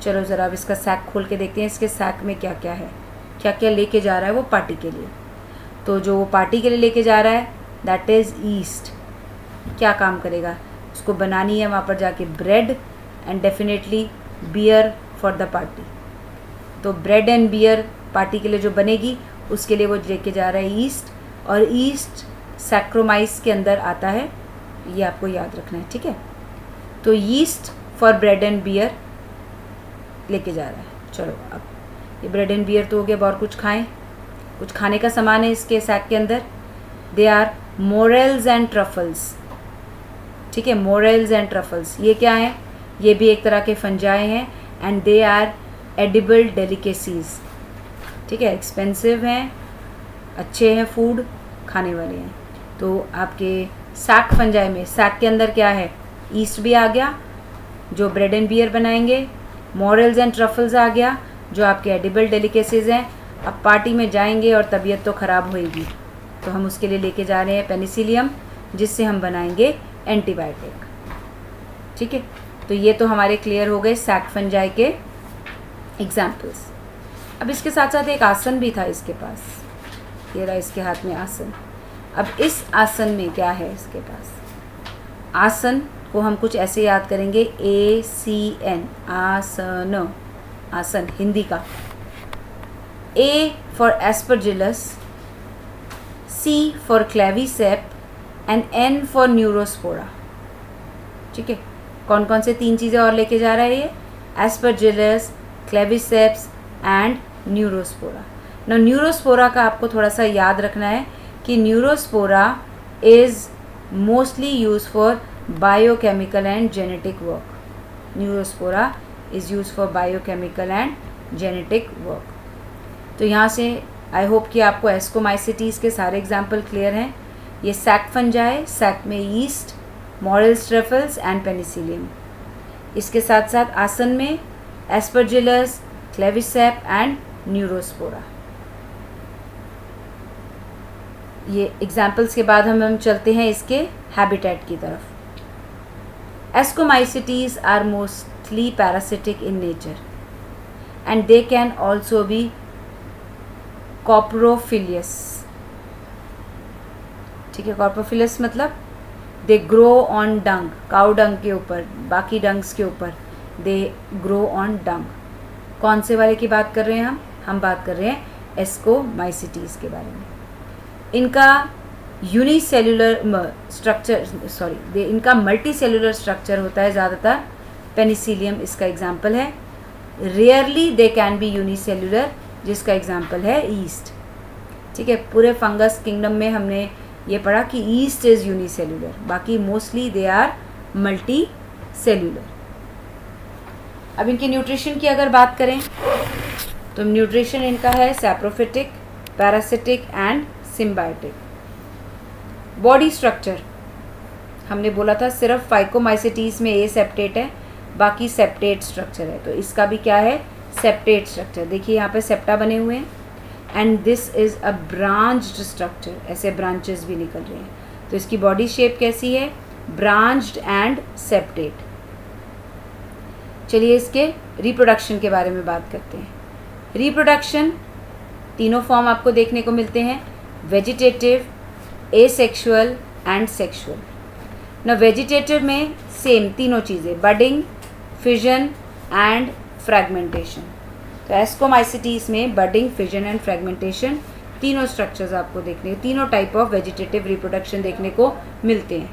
चलो ज़रा अब इसका सैक खोल के देखते हैं इसके सैक में क्या क्या है, क्या क्या लेके जा रहा है वो पार्टी के लिए। तो जो वो पार्टी के लिए लेके जा रहा है दैट इज़ ईस्ट। क्या काम करेगा? उसको बनानी है वहाँ पर जाके bread and definitely beer for the party. तो ब्रेड एंड बियर पार्टी के लिए जो बनेगी उसके लिए वो लेके जा रहा है ईस्ट, और ईस्ट सैक्रोमाइस के अंदर आता है, ये आपको याद रखना है, ठीक है। तो yeast for bread and beer लेके जा रहा है। चलो अब ये ब्रेड एंड बियर तो हो गया, और कुछ खाएं, कुछ खाने का सामान है इसके सैक के अंदर। They are morels and truffles, ठीक है। मोरेल्स एंड ट्रफल्स ये क्या हैं? ये भी एक तरह के फंजाई हैं and they are edible delicacies, ठीक है। एक्सपेंसिव हैं, अच्छे हैं, फूड खाने वाले हैं। तो आपके सैक फंजाई में सैक के अंदर क्या है? ईस्ट भी आ गया जो ब्रेड एंड बियर बनाएंगे, मोरेल्स एंड ट्रफल्स आ गया जो आपके एडिबल डेलिकेसीज हैं। अब पार्टी में जाएंगे और तबीयत तो ख़राब होएगी, तो हम उसके लिए लेके जा रहे हैं पेनिसिलियम, जिससे हम बनाएंगे एंटीबायोटिक, ठीक है। तो ये तो हमारे क्लियर हो गए सैक फंजाई के एग्जाम्पल्स। अब इसके साथ साथ एक आसन भी था इसके पास, ये रहा इसके हाथ में आसन। अब इस आसन में क्या है इसके पास, आसन को हम कुछ ऐसे याद करेंगे, ACN, आसन, आसन हिंदी का। A for Aspergillus, C for Claviceps and N for Neurospora. ठीक है, कौन कौन से 3 चीज़ें और लेके जा रहा है ये, एस्परजिलस, क्लेविसेप्स एंड न्यूरोस्पोरा। ना न्यूरोस्पोरा का आपको थोड़ा सा याद रखना है कि Neurospora is mostly use for biochemical and genetic work. Neurospora is use for biochemical and genetic work. तो यहाँ से आई होप कि आपको एस्कोमाइसिटीज़ के सारे एग्जाम्पल क्लियर हैं। ये सैक फंजाई, सैक में yeast, morels truffles and Penicillium. इसके साथ साथ आसन में एस्परजिलस, क्लेविसेप एंड न्यूरोस्पोरा। ये एग्जाम्पल्स के बाद हम चलते हैं इसके हैबिटेट की तरफ। Ascomycetes are mostly parasitic in nature and they can also be coprophilous. ठीक है, कॉप्रोफिलियस मतलब they grow on dung, cow dung के ऊपर, बाकी डंग्स के ऊपर, दे ग्रो ऑन डंग। कौन से वाले की बात कर रहे हैं हम बात कर रहे हैं एस्कोमाइसिटीज़ के बारे में। इनका यूनिसेल्युलर स्ट्रक्चर इनका मल्टी सेलुलर स्ट्रक्चर होता है ज़्यादातर। पेनिसिलियम इसका एग्जाम्पल है। Rarely they can be unicellular, जिसका एग्जाम्पल है ईस्ट। ठीक है, पूरे फंगस किंगडम में हमने ये पढ़ा कि ईस्ट इज़ यूनिसेल्युलर, बाकी mostly they are multicellular. अब इनके न्यूट्रिशन की अगर बात करें तो न्यूट्रिशन इनका है saprophytic, parasitic and symbiotic. Body structure हमने बोला था सिर्फ फाइकोमाइसिटीज़ में ए सेप्टेट है, बाकी सेप्टेट स्ट्रक्चर है। तो इसका भी क्या है, सेप्टेट स्ट्रक्चर। देखिए यहाँ पे सेप्टा बने हुए हैं and this is a branched structure, ऐसे ब्रांचेस भी निकल रहे हैं। तो इसकी बॉडी शेप कैसी है, ब्रांच्ड एंड सेप्टेट। चलिए इसके रिप्रोडक्शन के बारे में बात करते हैं। रिप्रोडक्शन तीनों फॉर्म आपको देखने को मिलते हैं, वेजिटेटिव, एसेक्सुअल एंड सेक्सुअल। ना वेजिटेटिव में सेम तीनों चीज़ें, बडिंग, फिजन एंड फ्रैगमेंटेशन। तो एस्कोमाइसिटीज़ में बडिंग, फिजन एंड फ्रैगमेंटेशन तीनों स्ट्रक्चर्स आपको देखने, तीनों टाइप ऑफ वेजिटेटिव रिप्रोडक्शन देखने को मिलते हैं।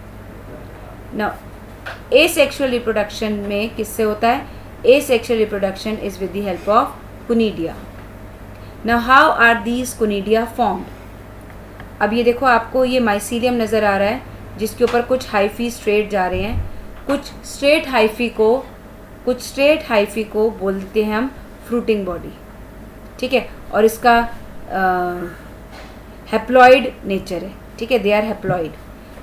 ना एसेक्सुअल रिप्रोडक्शन में किससे होता है, asexual reproduction is with the help of conidia. Now how are these conidia formed. अब ये देखो आपको ये माइसीलियम नज़र आ रहा है जिसके ऊपर कुछ हाइफी स्ट्रेट जा रहे हैं, कुछ स्ट्रेट हाइफी को बोलते हैं हम फ्रूटिंग बॉडी। ठीक है, और इसका हैप्लॉइड नेचर है। ठीक है, दे आर हैप्लॉइड।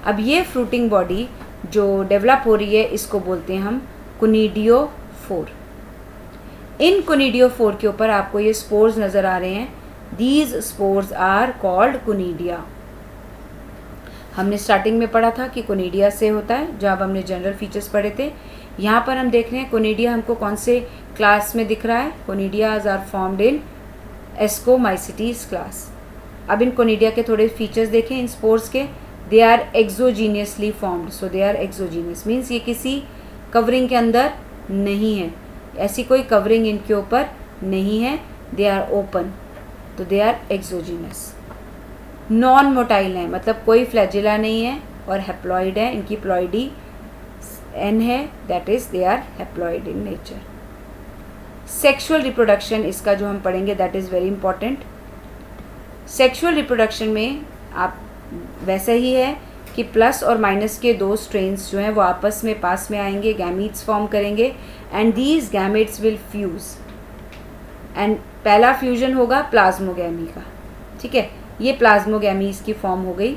अब ये फ्रूटिंग बॉडी जो डेवलप हो रही है इसको बोलते हैं हम कुनीडियोफोर। इन कुनीडियोफोर के ऊपर आपको ये स्पोर्स नज़र आ रहे हैं, these spores are called conidia. हमने स्टार्टिंग में पढ़ा था कि कुनीडिया से होता है जब हमने जनरल फीचर्स पढ़े थे। यहाँ पर हम देख रहे हैं कुनीडिया हमको कौन से क्लास में दिख रहा है, conidias are formed in Ascomycetes class. अब इन कुनीडिया के थोड़े फीचर्स देखें इन स्पोर्स के, they are exogenously formed. So they are exogenous means ये किसी कवरिंग के अंदर नहीं है, ऐसी कोई कवरिंग इनके ऊपर नहीं है, दे आर ओपन, तो they are exogenous. Non motile है, मतलब कोई फ्लैजिला नहीं है और हैप्लॉइड है, इनकी प्लॉइडी एन है, that is they are haploid in nature. Sexual reproduction इसका जो हम पढ़ेंगे that is very important. Sexual reproduction में आप वैसे ही है कि प्लस और माइनस के 2 स्ट्रेन्स जो हैं वो आपस में पास में आएंगे, गैमीट्स फॉर्म करेंगे and these gametes will fuse and पहला फ्यूजन होगा प्लाज्मोगैमी का। ठीक है, ये प्लाज्मोगैमी इसकी फॉर्म हो गई।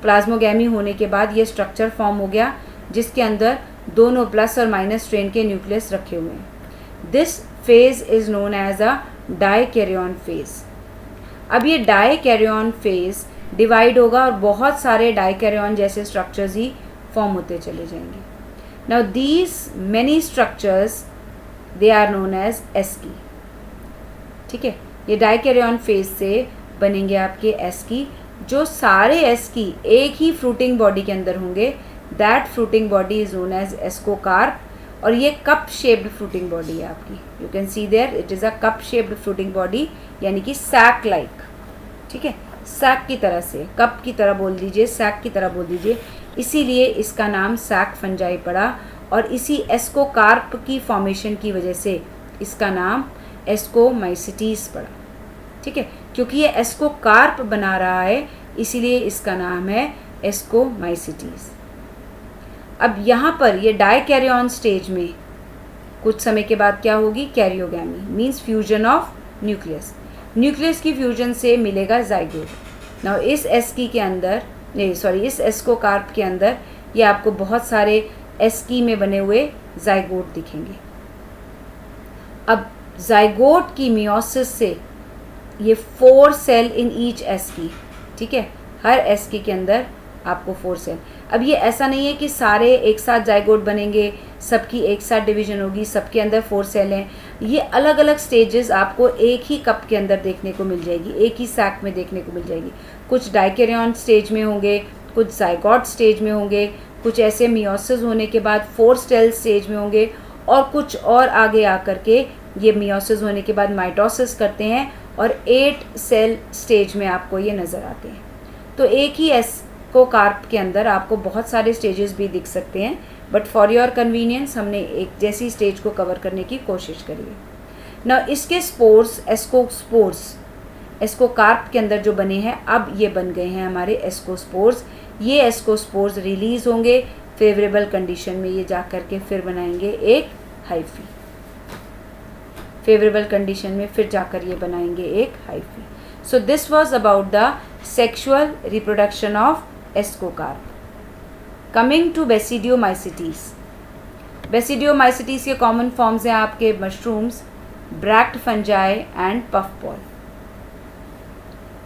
प्लाज्मोगैमी होने के बाद ये स्ट्रक्चर फॉर्म हो गया जिसके अंदर दोनों प्लस और माइनस स्ट्रेन के न्यूक्लियस रखे हुए हैं। This phase is known as a dikaryon phase. अब ये डाइकैरियन फेज डिवाइड होगा और बहुत सारे डाइकैरियन जैसे स्ट्रक्चर्स ही फॉर्म होते चले जाएंगे। Now these many structures they are known as asci. ठीक है, ये डाइकैरियन फेज से बनेंगे आपके एस्की जो सारे एस की एक ही फ्रूटिंग बॉडी के अंदर होंगे, that fruiting body is known as ascocarp. और ये कप शेप्ड फ्रूटिंग बॉडी है आपकी, you can see there it is a cup shaped fruiting body, यानी कि सैक लाइक, ठीक है, सैक की तरह से, कप की तरह बोल दीजिए, सैक की तरह बोल दीजिए, इसीलिए इसका नाम सैक फंजाई पड़ा। और इसी एस्कोकार्प की फॉर्मेशन की वजह से इसका नाम एस्कोमाइसिटीज पड़ा, ठीक है, क्योंकि ये एस्कोकार्प बना रहा है इसीलिए इसका नाम है एस्कोमाइसिटीज। अब यहाँ पर ये डाइकैरियन स्टेज में कुछ समय के बाद क्या होगी, karyogamy, means fusion of nucleus. Nucleus की फ्यूजन से मिलेगा जाइगोट। नाउ इस एस्की के अंदर, नहीं सॉरी, इस एस्कोकार्प के अंदर ये आपको बहुत सारे एस्की में बने हुए जाइगोट दिखेंगे। अब जाइगोट की मियोसिस से ये 4 सेल इन ईच एस्की, ठीक है, हर एस्की के अंदर आपको 4 सेल। अब ये ऐसा नहीं है कि सारे एक साथ जाइगोट बनेंगे, सबकी एक साथ डिवीजन होगी, सबके अंदर 4 सेल हैं। ये अलग अलग स्टेजेस आपको एक ही कप के अंदर देखने को मिल जाएगी, एक ही सैक में देखने को मिल जाएगी। कुछ डाइकैरियन स्टेज में होंगे, कुछ जाइगोट स्टेज में होंगे, कुछ ऐसे मियोसिस होने के बाद 4 सेल स्टेज में होंगे, और कुछ और आगे आकर के ये मियोसिस होने के बाद माइटोसिस करते हैं और 8 सेल स्टेज में आपको ये नज़र आते हैं। तो एक ही एस्कोकार्प के अंदर आपको बहुत सारे स्टेजेस भी दिख सकते हैं, बट फॉर योर कन्वीनियंस हमने एक जैसी स्टेज को कवर करने की कोशिश करी है। ना इसके स्पोर्स, एस्कोस्पोर्स, एस्कोकार्प के अंदर जो बने हैं, अब ये बन गए हैं हमारे एस्कोस्पोर्स। ये एस्कोस्पोर्स रिलीज होंगे फेवरेबल कंडीशन में, ये जा कर के फिर बनाएंगे एक हाइफी, फेवरेबल कंडीशन में फिर जाकर ये बनाएंगे एक hyphae. So this was about the sexual reproduction of ascocarp. Coming to basidiomycetes. Basidiomycetes के कॉमन फॉर्म्स हैं आपके mushrooms, bract fungi and puffball,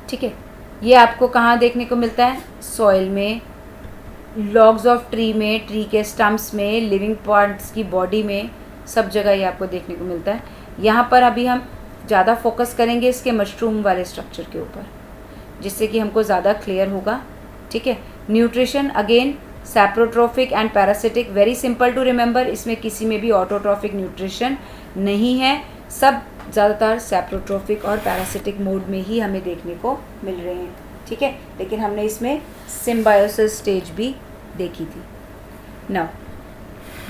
ठीक है। ये आपको कहाँ देखने को मिलता है, सॉइल में, लॉग्स ऑफ ट्री में, ट्री के स्टम्प्स में, लिविंग पार्ट्स की बॉडी में, सब जगह ये आपको देखने को मिलता है। यहाँ पर अभी हम ज़्यादा फोकस करेंगे इसके मशरूम वाले स्ट्रक्चर के ऊपर, जिससे कि हमको ज़्यादा क्लियर होगा, ठीक है। Nutrition again saprotrophic and parasitic, very simple to remember, इसमें किसी में भी ऑटोट्रॉफिक न्यूट्रिशन नहीं है, सब ज़्यादातर सैप्रोट्रोफिक और पैरासिटिक मोड में ही हमें देखने को मिल रहे हैं, ठीक है। लेकिन हमने इसमें सिम्बायोसिस स्टेज भी देखी थी। नाउ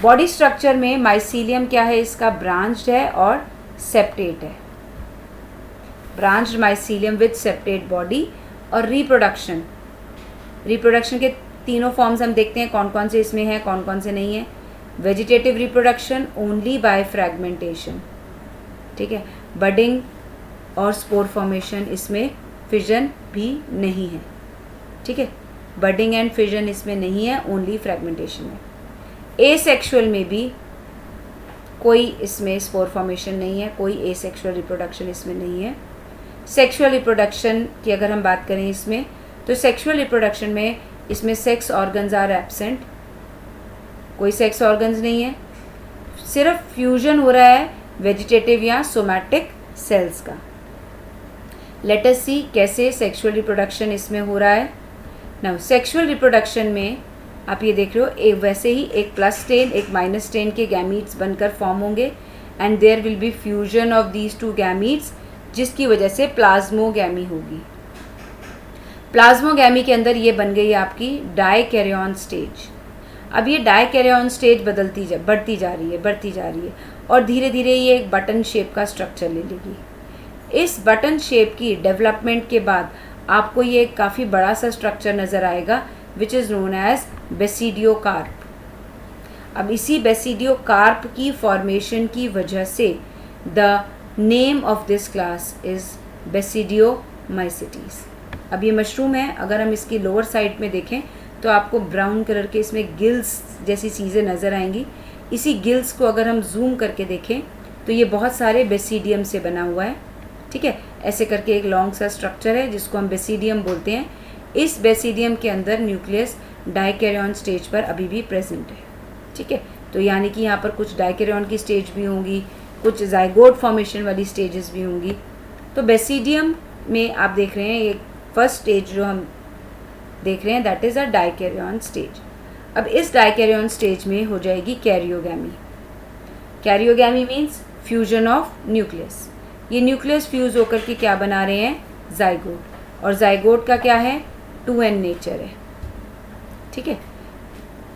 बॉडी स्ट्रक्चर में माइसीलियम क्या है, इसका ब्रांच्ड है और सेप्टेट है, branched mycelium with septate body. और रिप्रोडक्शन, रिप्रोडक्शन के तीनों फॉर्म्स हम देखते हैं कौन कौन से इसमें हैं, कौन कौन से नहीं है। Vegetative reproduction only by fragmentation, ठीक है। बडिंग और स्पोर फॉर्मेशन, इसमें फिजन भी नहीं है, ठीक है। बडिंग एंड फिजन इसमें नहीं है, ओनली फ्रैगमेंटेशन है। एसेक्सुअल में भी कोई इसमें स्पोर फॉर्मेशन नहीं है, कोई एसेक्सुअल रिप्रोडक्शन इसमें नहीं है। सेक्सुअल रिप्रोडक्शन की अगर हम बात करें इसमें, तो सेक्सुअल रिप्रोडक्शन में इसमें सेक्स ऑर्गन्स आर एब्सेंट, कोई सेक्स ऑर्गन्स नहीं है, सिर्फ फ्यूजन हो रहा है वेजिटेटिव या सोमैटिक सेल्स का। लेट अस सी कैसे सेक्सुअल रिप्रोडक्शन इसमें हो रहा है। नाउ सेक्सुअल रिप्रोडक्शन में आप ये देख रहे हो, एक वैसे ही एक प्लस 10 एक माइनस 10 के गैमीट्स बनकर फॉर्म होंगे, and there will be fusion of these 2 gametes, जिसकी वजह से प्लाज्मोगैमी होगी। प्लाज्मोगैमी के अंदर ये बन गई आपकी डाइकैरियन स्टेज। अब ये डाइकैरियन स्टेज बढ़ती जा रही है और धीरे धीरे ये एक बटन शेप का स्ट्रक्चर ले लेगी। इस बटन शेप की डेवलपमेंट के बाद आपको ये काफ़ी बड़ा सा स्ट्रक्चर नज़र आएगा, which is known as basidiocarp. अब इसी बेसिडियोकार्प की फॉर्मेशन की वजह से the name of this class is basidiomycetes. अब ये मशरूम है, अगर हम इसकी लोअर साइड में देखें तो आपको ब्राउन कलर के इसमें गिल्स जैसी चीज़ें नज़र आएंगी। इसी गिल्स को अगर हम जूम करके देखें तो ये बहुत सारे बेसिडियम से बना हुआ है, ठीक है। ऐसे करके एक लॉन्ग सा स्ट्रक्चर है जिसको हम बेसिडियम बोलते हैं। इस बेसिडियम के अंदर न्यूक्लियस डाइकैरियन स्टेज पर अभी भी प्रेजेंट है, ठीक है। तो यानी कि यहाँ पर कुछ डाइकैरियन की स्टेज भी होंगी, कुछ जाइगोट फॉर्मेशन वाली स्टेजेस भी होंगी। तो बेसिडियम में आप देख रहे हैं ये फर्स्ट स्टेज जो हम देख रहे हैं that is a dikaryon stage. अब इस डाइकैरियन स्टेज में हो जाएगी karyogamy. Karyogamy means fusion of nucleus. ये न्यूक्लियस फ्यूज होकर के क्या बना रहे हैं, जाइगोट। और जाइगोट का क्या है, 2n नेचर है, ठीक है।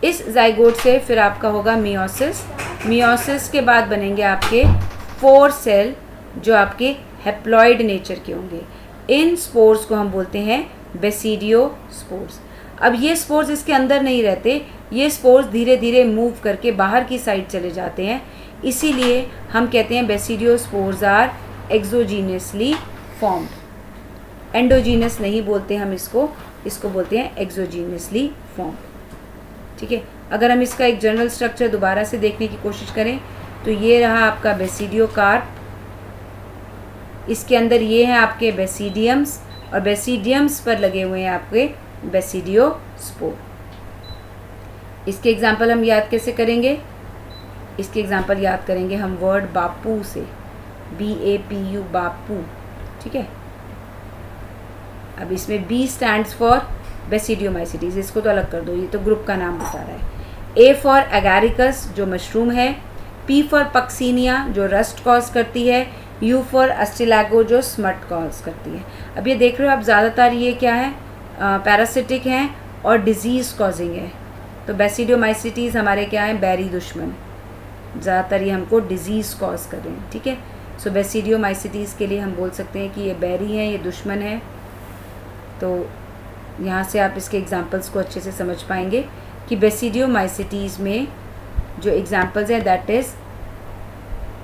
इस जाइगोट से फिर आपका होगा मियोसिस। मियोसिस के बाद बनेंगे आपके 4 सेल जो आपके हैप्लॉइड नेचर के होंगे। इन स्पोर्स को हम बोलते हैं बेसिडियो स्पोर्स। अब ये स्पोर्स इसके अंदर नहीं रहते, ये स्पोर्स धीरे धीरे मूव करके बाहर की साइड चले जाते हैं, इसीलिए हम कहते हैं basidiospores are exogenously formed. Endogenous नहीं बोलते हम इसको बोलते हैं एक्सोजीनियसली फॉर्म्ड, ठीक है। अगर हम इसका एक जनरल स्ट्रक्चर दोबारा से देखने की कोशिश करें तो ये रहा आपका बेसिडियो कार्प, इसके अंदर ये हैं आपके बेसिडियम्स और बेसिडियम्स पर लगे हुए हैं आपके बेसिडियो स्पोर। इसके एग्जाम्पल हम याद कैसे करेंगे, इसके एग्जाम्पल याद करेंगे हम वर्ड बापू से, BAPU बापू, ठीक है। अब इसमें B स्टैंड्स फॉर बेसिडियोमाइसिटीज, इसको तो अलग कर दो, ये तो ग्रुप का नाम बता रहा है। A फॉर एगारिकस जो मशरूम है, P फॉर पक्सीनिया जो रस्ट कॉज करती है, U फॉर अस्टिलागो जो स्मट कॉज करती है। अब ये देख रहे हो आप, ज़्यादातर ये क्या है, पैरासिटिक हैं और डिजीज़ कॉजिंग है। तो बेसिडियोमाइसिटीज़ हमारे क्या हैं, बैरी दुश्मन, ज़्यादातर ये हमको डिजीज़ कॉज कर रहे हैं, ठीक है। सो बेसिडियोमाइसिटीज़ के लिए हम बोल सकते हैं कि ये बैरी हैं, ये दुश्मन है। तो यहाँ से आप इसके एग्जांपल्स को अच्छे से समझ पाएंगे कि बेसिडियोमाइसिटीज़ में जो एग्जांपल्स हैं that is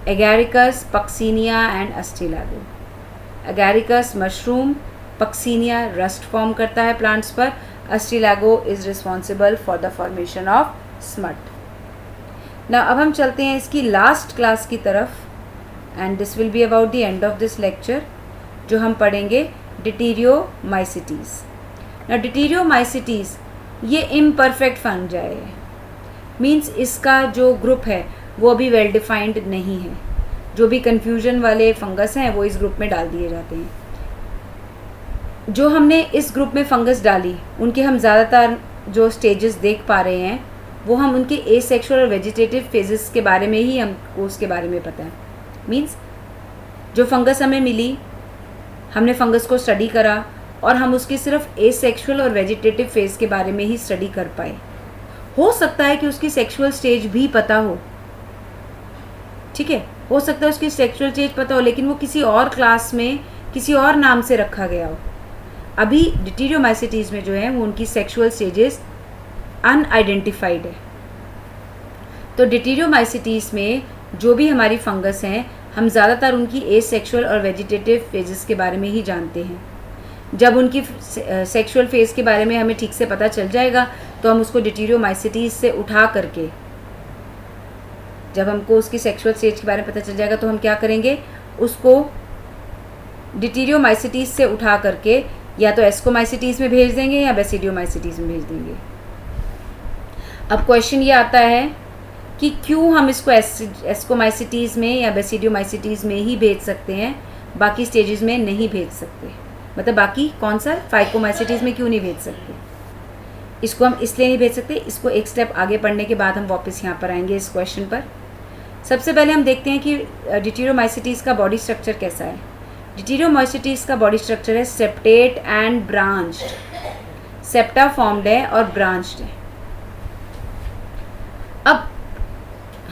Agaricus, Puccinia and Ustilago. Agaricus mushroom, Puccinia rust form करता है प्लांट्स पर, Ustilago is responsible for the formation of smut. ना अब हम चलते हैं इसकी लास्ट क्लास की तरफ and this will be about the end of this lecture, जो हम पढ़ेंगे डिटीरियोमाइसिटीज़। ना डिटीरियोमाइसिटीज़ ये इम्परफेक्ट फंजाई है, मीन्स इसका जो ग्रुप है वो अभी वेल डिफाइंड नहीं है। जो भी कन्फ्यूजन वाले फंगस हैं वो इस ग्रुप में डाल दिए जाते हैं। जो हमने इस ग्रुप में फंगस डाली उनके हम ज़्यादातर जो स्टेजेस देख पा रहे हैं वो हम उनके एसेक्सुअल और वेजिटेटिव फेजेस के बारे में ही हमको उसके बारे में पता है। मीन्स जो फंगस हमें मिली, हमने फंगस को स्टडी करा और हम उसकी सिर्फ एसेक्सुअल और वेजिटेटिव फेज़ के बारे में ही स्टडी कर पाए। हो सकता है कि उसकी सेक्सुअल स्टेज भी पता हो, ठीक है, हो सकता है उसकी सेक्सुअल स्टेज पता हो लेकिन वो किसी और क्लास में किसी और नाम से रखा गया हो। अभी डिटीरियोमाइसिटीज़ में जो है वो उनकी सेक्सुअल स्टेजेस अनआइडेंटिफाइड है। तो डिटीरियोमाइसिटीज़ में जो भी हमारी फंगस हैं हम ज़्यादातर उनकी एसेक्सुअल और वेजिटेटिव फेजेस के बारे में ही जानते हैं। जब उनकी सेक्सुअल फेज़ के बारे में हमें ठीक से पता चल जाएगा तो हम उसको डिटीरियोमाइसिटीज़ से उठा करके, जब हमको उसकी सेक्सुअल स्टेज के बारे में पता चल जाएगा तो हम क्या करेंगे, उसको डिटीरियोमाइसिटीज़ से उठा करके या तो एस्कोमाइसिटीज़ में भेज देंगे या बेसिडियोमाइसिटीज़ में भेज देंगे। अब क्वेश्चन ये आता है कि क्यों हम इसको एस्कोमाइसिटीज़ में या बेसिडियोमाइसिटीज़ में ही भेज सकते हैं, बाकी स्टेजेस में नहीं भेज सकते। मतलब बाकी कौन सा, फाइकोमाइसिटीज़ में क्यों नहीं भेज सकते। इसको हम इसलिए नहीं भेज सकते, इसको एक स्टेप आगे पढ़ने के बाद हम वापस यहाँ पर आएंगे इस क्वेश्चन पर। सबसे पहले हम देखते हैं कि डिटीरियोमाइसिटीज़ का बॉडी स्ट्रक्चर कैसा है। डिटीरियोमाइसिटीज़ का बॉडी स्ट्रक्चर है septate and branched. Septa formed है और ब्रांच्ड है। अब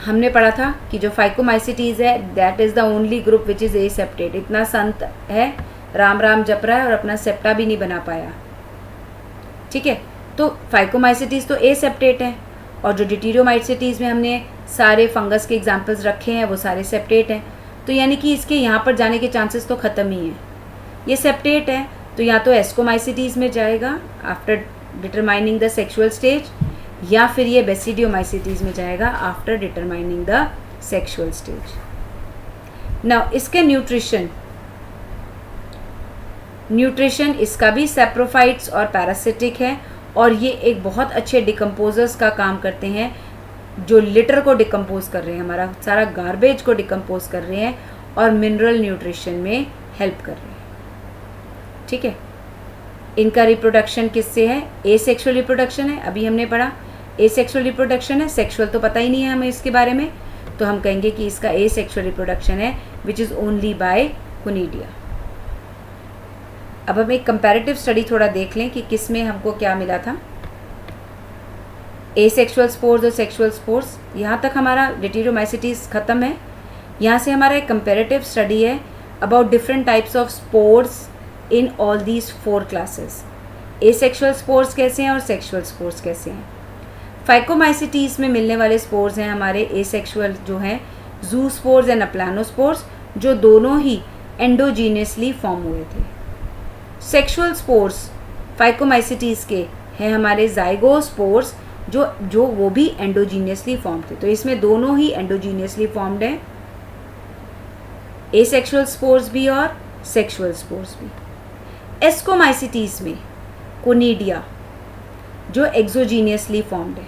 हमने पढ़ा था कि जो फाइकोमाइसिटीज़ है that is the only group which is aseptate. इतना संत है, राम राम जप रहा है और अपना सेप्टा भी नहीं बना पाया, ठीक है। तो फाइकोमाइसिटीज़ तो एसेप्टेट है और जो डिटीरियोमाइसिटीज़ में हमने सारे फंगस के एग्जांपल्स रखे हैं वो सारे सेप्टेट हैं। तो यानी कि इसके यहाँ पर जाने के चांसेस तो ख़त्म ही हैं। ये सेप्टेट है तो या तो एस्कोमाइसिटीज़ में जाएगा after determining the sexual stage, या फिर ये बेसिडियोमाइसिटीज़ में जाएगा after determining the sexual stage. Now इसके न्यूट्रिशन इसका भी सैप्रोफाइट्स और पैरासिटिक है और ये एक बहुत अच्छे डिकम्पोजर्स का काम करते हैं जो लिटर को डिकम्पोज कर रहे हैं, हमारा सारा गार्बेज को डिकम्पोज कर रहे हैं और मिनरल न्यूट्रिशन में हेल्प कर रहे हैं, ठीक है। इनका रिप्रोडक्शन किससे है? एसेक्सुअल रिप्रोडक्शन है, अभी हमने पढ़ा एसेक्सुअल रिप्रोडक्शन है, सेक्सुअल तो पता ही नहीं है हमें इसके बारे में, तो हम कहेंगे कि इसका एसेक्सुअल रिप्रोडक्शन है which is only by conidia. अब हम एक कंपैरेटिव स्टडी थोड़ा देख लें कि किस में हमको क्या मिला था। एसेक्सुअल स्पोर्स और सेक्सुअल स्पोर्स, यहाँ तक हमारा डिटेरियोमाइसिटीज ख़त्म है। यहाँ से हमारा एक कंपैरेटिव स्टडी है about different types of spores in all these 4 classes. Asexual spores कैसे हैं और सेक्सुअल स्पोर्स कैसे हैं। फाइकोमाइसिटीज में मिलने वाले स्पोर्स हैं हमारे एसेक्सुअल जो हैं जू स्पोर्स एंड अप्लानोस्पोर्स, जो दोनों ही एंडोजीनियसली फॉर्म हुए थे। सेक्सुअल स्पोर्स फाइकोमाइसिटीज के हैं हमारे जाइगोस्पोर्स, जो वो भी एंडोजीनियसली फॉर्म थे। तो इसमें दोनों ही एंडोजीनियसली फॉर्म्ड हैं, एसेक्सुअल स्पोर्स भी और सेक्सुअल स्पोर्स भी। एस्कोमाइसिटीज में कोनिडिया जो एक्सोजीनियसली फॉर्म्ड है,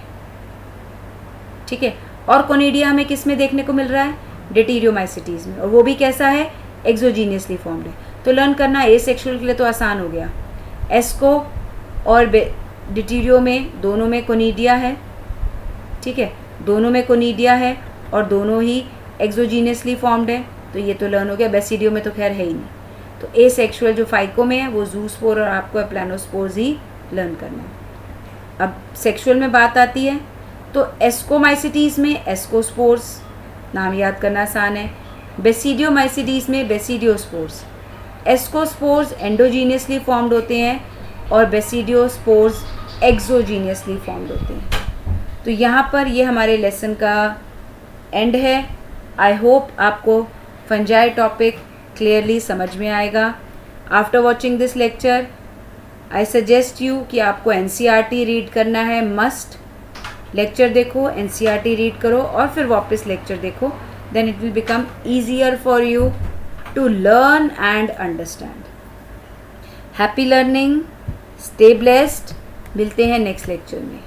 ठीक है, और कोनिडिया हमें किस में देखने को मिल रहा है? डिटेरियोमाइसिटीज में, और वो भी कैसा है? एक्सोजीनियसली फॉर्म्ड है। तो लर्न करना एसेक्सुअल के लिए तो आसान हो गया। एस्को और डिटेरियो में दोनों में कोनिडिया है, ठीक है, दोनों में कोनिडिया है और दोनों ही एक्सोजीनियसली फॉर्म्ड है, तो ये तो लर्न हो गया। बेसिडियो में तो खैर है ही नहीं। तो एसेक्सुअल जो फाइको में है वो जूस्पोर और आपको प्लानोस्पोर्स ही लर्न करना है। अब सेक्सुअल में बात आती है तो एस्कोमाइसिटीज़ में एस्कोस्पोर्स, नाम याद करना आसान है। बेसिडियोमाइसिटीज़ में बेसिडियोस्पोर्स। एस्कोस्पोर्स एंडोजीनियसली फॉर्म्ड होते हैं और बेसिडियोस्पोर्स एक्सोजीनियसली फॉर्म्ड होते हैं। तो यहाँ पर ये हमारे लेसन का एंड है। आई होप आपको फंजाई टॉपिक क्लियरली समझ में आएगा। After watching this lecture I suggest you कि आपको NCERT रीड करना है, मस्ट। लेक्चर देखो, NCERT रीड करो और फिर वापस लेक्चर देखो, then it will become easier for you to learn and understand. Happy learning, stay blessed, मिलते हैं नेक्स्ट लेक्चर में।